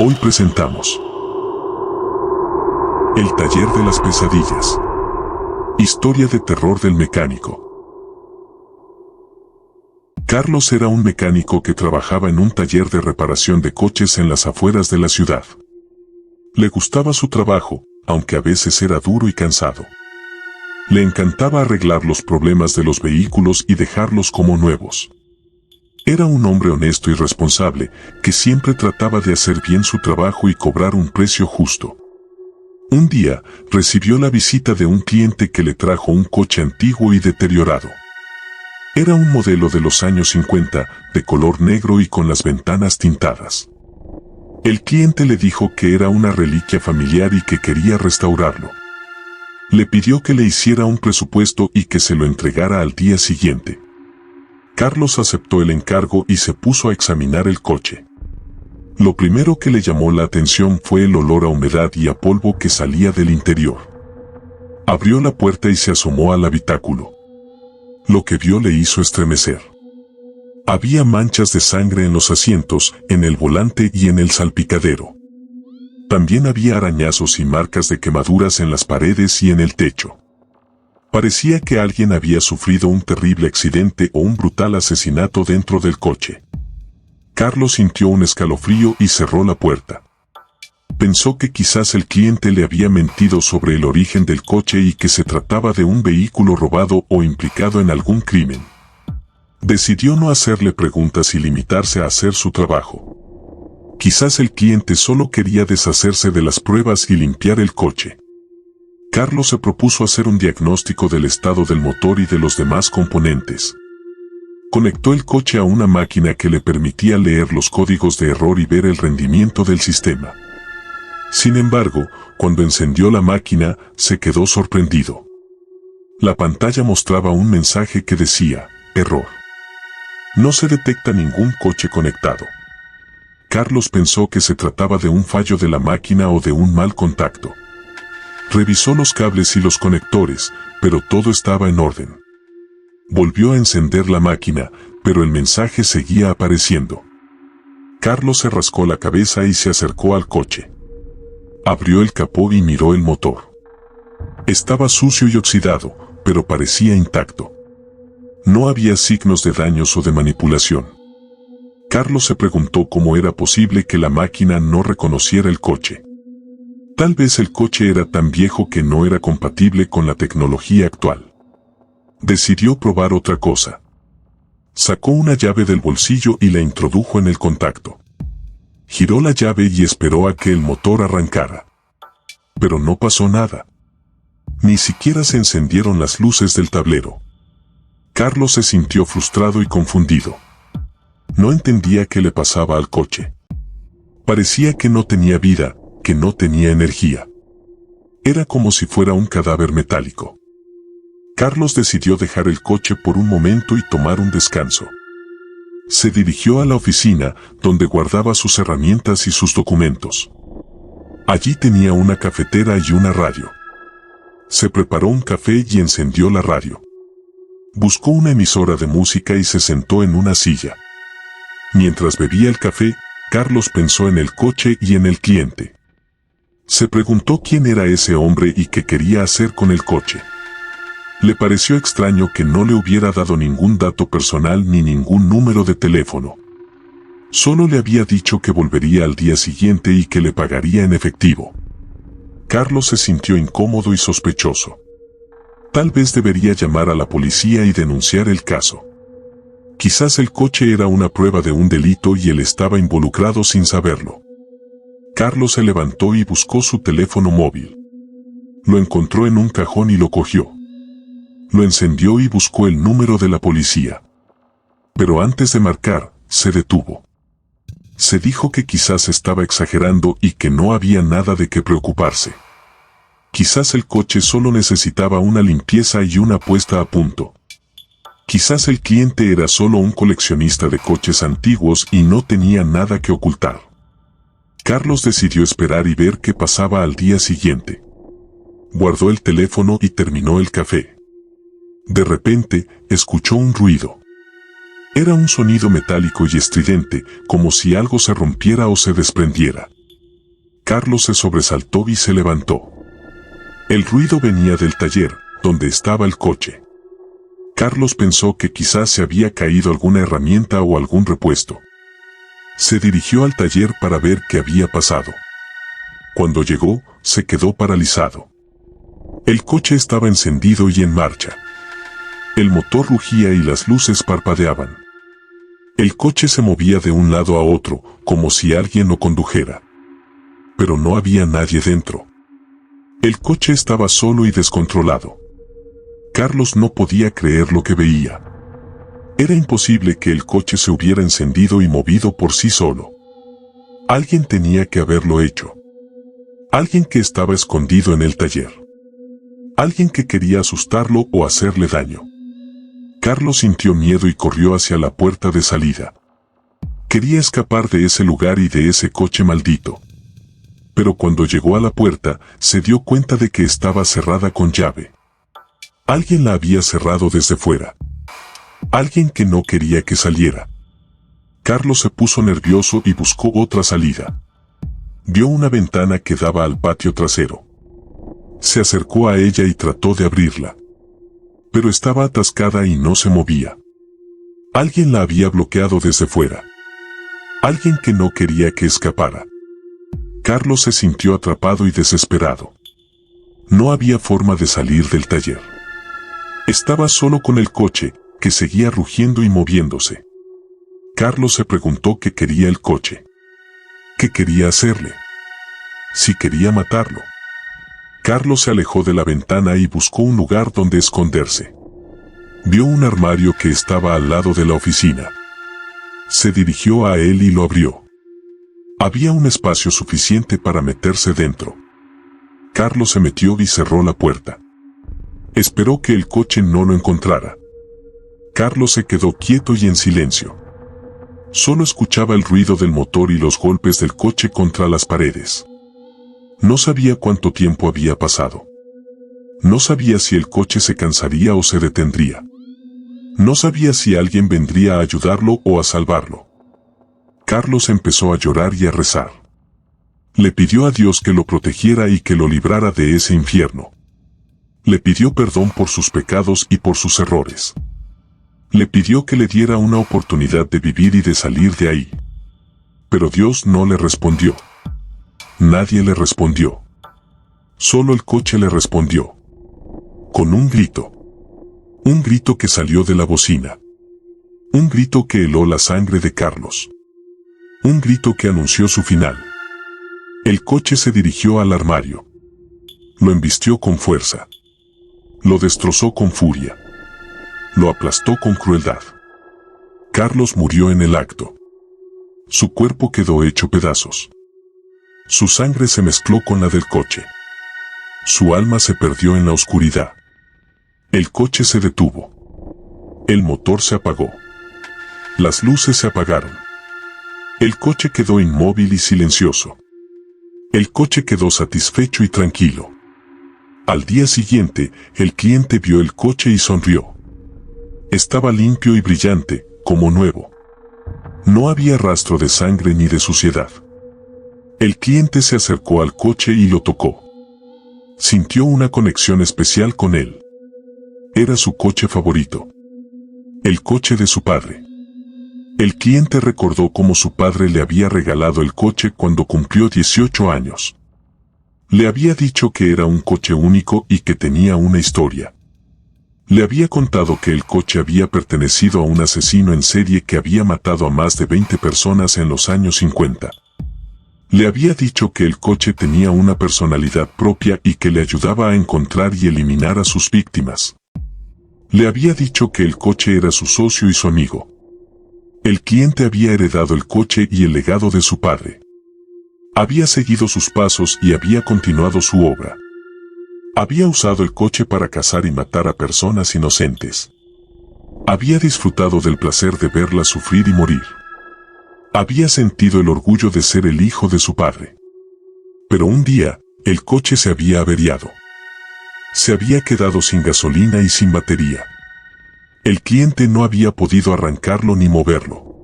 Hoy presentamos El taller de las pesadillas. Historia de terror del mecánico. Carlos era un mecánico que trabajaba en un taller de reparación de coches en las afueras de la ciudad. Le gustaba su trabajo, aunque a veces era duro y cansado. Le encantaba arreglar los problemas de los vehículos y dejarlos como nuevos. Era un hombre honesto y responsable, que siempre trataba de hacer bien su trabajo y cobrar un precio justo. Un día, recibió la visita de un cliente que le trajo un coche antiguo y deteriorado. Era un modelo de los años 50, de color negro y con las ventanas tintadas. El cliente le dijo que era una reliquia familiar y que quería restaurarlo. Le pidió que le hiciera un presupuesto y que se lo entregara al día siguiente. Carlos aceptó el encargo y se puso a examinar el coche. Lo primero que le llamó la atención fue el olor a humedad y a polvo que salía del interior. Abrió la puerta y se asomó al habitáculo. Lo que vio le hizo estremecer. Había manchas de sangre en los asientos, en el volante y en el salpicadero. También había arañazos y marcas de quemaduras en las paredes y en el techo. Parecía que alguien había sufrido un terrible accidente o un brutal asesinato dentro del coche. Carlos sintió un escalofrío y cerró la puerta. Pensó que quizás el cliente le había mentido sobre el origen del coche y que se trataba de un vehículo robado o implicado en algún crimen. Decidió no hacerle preguntas y limitarse a hacer su trabajo. Quizás el cliente solo quería deshacerse de las pruebas y limpiar el coche. Carlos se propuso hacer un diagnóstico del estado del motor y de los demás componentes. Conectó el coche a una máquina que le permitía leer los códigos de error y ver el rendimiento del sistema. Sin embargo, cuando encendió la máquina, se quedó sorprendido. La pantalla mostraba un mensaje que decía, error. No se detecta ningún coche conectado. Carlos pensó que se trataba de un fallo de la máquina o de un mal contacto. Revisó los cables y los conectores, pero todo estaba en orden. Volvió a encender la máquina, pero el mensaje seguía apareciendo. Carlos se rascó la cabeza y se acercó al coche. Abrió el capó y miró el motor. Estaba sucio y oxidado, pero parecía intacto. No había signos de daños o de manipulación. Carlos se preguntó cómo era posible que la máquina no reconociera el coche. Tal vez el coche era tan viejo que no era compatible con la tecnología actual. Decidió probar otra cosa. Sacó una llave del bolsillo y la introdujo en el contacto. Giró la llave y esperó a que el motor arrancara. Pero no pasó nada. Ni siquiera se encendieron las luces del tablero. Carlos se sintió frustrado y confundido. No entendía qué le pasaba al coche. Parecía que no tenía vida, que no tenía energía. Era como si fuera un cadáver metálico. Carlos decidió dejar el coche por un momento y tomar un descanso. Se dirigió a la oficina, donde guardaba sus herramientas y sus documentos. Allí tenía una cafetera y una radio. Se preparó un café y encendió la radio. Buscó una emisora de música y se sentó en una silla. Mientras bebía el café, Carlos pensó en el coche y en el cliente. Se preguntó quién era ese hombre y qué quería hacer con el coche. Le pareció extraño que no le hubiera dado ningún dato personal ni ningún número de teléfono. Solo le había dicho que volvería al día siguiente y que le pagaría en efectivo. Carlos se sintió incómodo y sospechoso. Tal vez debería llamar a la policía y denunciar el caso. Quizás el coche era una prueba de un delito y él estaba involucrado sin saberlo. Carlos se levantó y buscó su teléfono móvil. Lo encontró en un cajón y lo cogió. Lo encendió y buscó el número de la policía. Pero antes de marcar, se detuvo. Se dijo que quizás estaba exagerando y que no había nada de qué preocuparse. Quizás el coche solo necesitaba una limpieza y una puesta a punto. Quizás el cliente era solo un coleccionista de coches antiguos y no tenía nada que ocultar. Carlos decidió esperar y ver qué pasaba al día siguiente. Guardó el teléfono y terminó el café. De repente, escuchó un ruido. Era un sonido metálico y estridente, como si algo se rompiera o se desprendiera. Carlos se sobresaltó y se levantó. El ruido venía del taller, donde estaba el coche. Carlos pensó que quizás se había caído alguna herramienta o algún repuesto. Se dirigió al taller para ver qué había pasado. Cuando llegó, se quedó paralizado. El coche estaba encendido y en marcha. El motor rugía y las luces parpadeaban. El coche se movía de un lado a otro, como si alguien lo condujera. Pero no había nadie dentro. El coche estaba solo y descontrolado. Carlos no podía creer lo que veía. Era imposible que el coche se hubiera encendido y movido por sí solo. Alguien tenía que haberlo hecho. Alguien que estaba escondido en el taller. Alguien que quería asustarlo o hacerle daño. Carlos sintió miedo y corrió hacia la puerta de salida. Quería escapar de ese lugar y de ese coche maldito. Pero cuando llegó a la puerta, se dio cuenta de que estaba cerrada con llave. Alguien la había cerrado desde fuera. Alguien que no quería que saliera. Carlos se puso nervioso y buscó otra salida. Vio una ventana que daba al patio trasero. Se acercó a ella y trató de abrirla. Pero estaba atascada y no se movía. Alguien la había bloqueado desde fuera. Alguien que no quería que escapara. Carlos se sintió atrapado y desesperado. No había forma de salir del taller. Estaba solo con el coche, que seguía rugiendo y moviéndose. Carlos se preguntó qué quería el coche. ¿Qué quería hacerle? Si quería matarlo. Carlos se alejó de la ventana y buscó un lugar donde esconderse. Vio un armario que estaba al lado de la oficina. Se dirigió a él y lo abrió. Había un espacio suficiente para meterse dentro. Carlos se metió y cerró la puerta. Esperó que el coche no lo encontrara. Carlos se quedó quieto y en silencio. Solo escuchaba el ruido del motor y los golpes del coche contra las paredes. No sabía cuánto tiempo había pasado. No sabía si el coche se cansaría o se detendría. No sabía si alguien vendría a ayudarlo o a salvarlo. Carlos empezó a llorar y a rezar. Le pidió a Dios que lo protegiera y que lo librara de ese infierno. Le pidió perdón por sus pecados y por sus errores. Le pidió que le diera una oportunidad de vivir y de salir de ahí. Pero Dios no le respondió. Nadie le respondió. Solo el coche le respondió. Con un grito. Un grito que salió de la bocina. Un grito que heló la sangre de Carlos. Un grito que anunció su final. El coche se dirigió al armario. Lo embistió con fuerza. Lo destrozó con furia. Lo aplastó con crueldad. Carlos murió en el acto. Su cuerpo quedó hecho pedazos. Su sangre se mezcló con la del coche. Su alma se perdió en la oscuridad. El coche se detuvo. El motor se apagó. Las luces se apagaron. El coche quedó inmóvil y silencioso. El coche quedó satisfecho y tranquilo. Al día siguiente, el cliente vio el coche y sonrió. Estaba limpio y brillante, como nuevo. No había rastro de sangre ni de suciedad. El cliente se acercó al coche y lo tocó. Sintió una conexión especial con él. Era su coche favorito. El coche de su padre. El cliente recordó cómo su padre le había regalado el coche cuando cumplió 18 años. Le había dicho que era un coche único y que tenía una historia. Le había contado que el coche había pertenecido a un asesino en serie que había matado a más de 20 personas en los años 50. Le había dicho que el coche tenía una personalidad propia y que le ayudaba a encontrar y eliminar a sus víctimas. Le había dicho que el coche era su socio y su amigo. El cliente había heredado el coche y el legado de su padre. Había seguido sus pasos y había continuado su obra. Había usado el coche para cazar y matar a personas inocentes. Había disfrutado del placer de verlas sufrir y morir. Había sentido el orgullo de ser el hijo de su padre. Pero un día, el coche se había averiado. Se había quedado sin gasolina y sin batería. El cliente no había podido arrancarlo ni moverlo.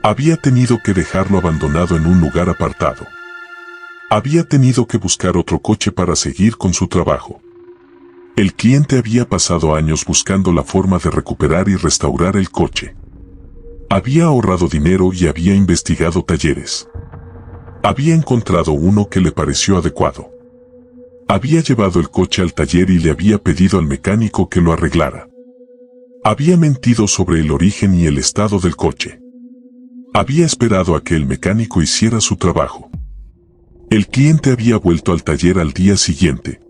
Había tenido que dejarlo abandonado en un lugar apartado. Había tenido que buscar otro coche para seguir con su trabajo. El cliente había pasado años buscando la forma de recuperar y restaurar el coche. Había ahorrado dinero y había investigado talleres. Había encontrado uno que le pareció adecuado. Había llevado el coche al taller y le había pedido al mecánico que lo arreglara. Había mentido sobre el origen y el estado del coche. Había esperado a que el mecánico hiciera su trabajo. El cliente había vuelto al taller al día siguiente.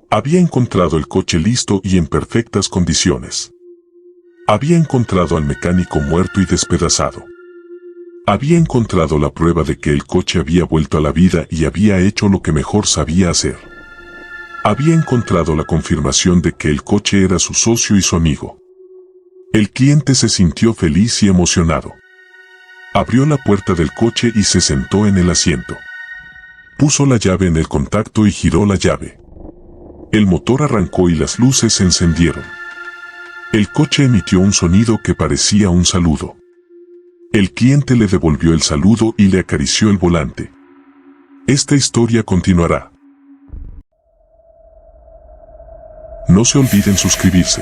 Había encontrado el coche listo y en perfectas condiciones. Había encontrado al mecánico muerto y despedazado. Había encontrado la prueba de que el coche había vuelto a la vida y había hecho lo que mejor sabía hacer. Había encontrado la confirmación de que el coche era su socio y su amigo. El cliente se sintió feliz y emocionado. Abrió la puerta del coche y se sentó en el asiento. Puso la llave en el contacto y giró la llave. El motor arrancó y las luces se encendieron. El coche emitió un sonido que parecía un saludo. El cliente le devolvió el saludo y le acarició el volante. Esta historia continuará. No se olviden suscribirse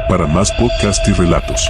para más podcasts y relatos.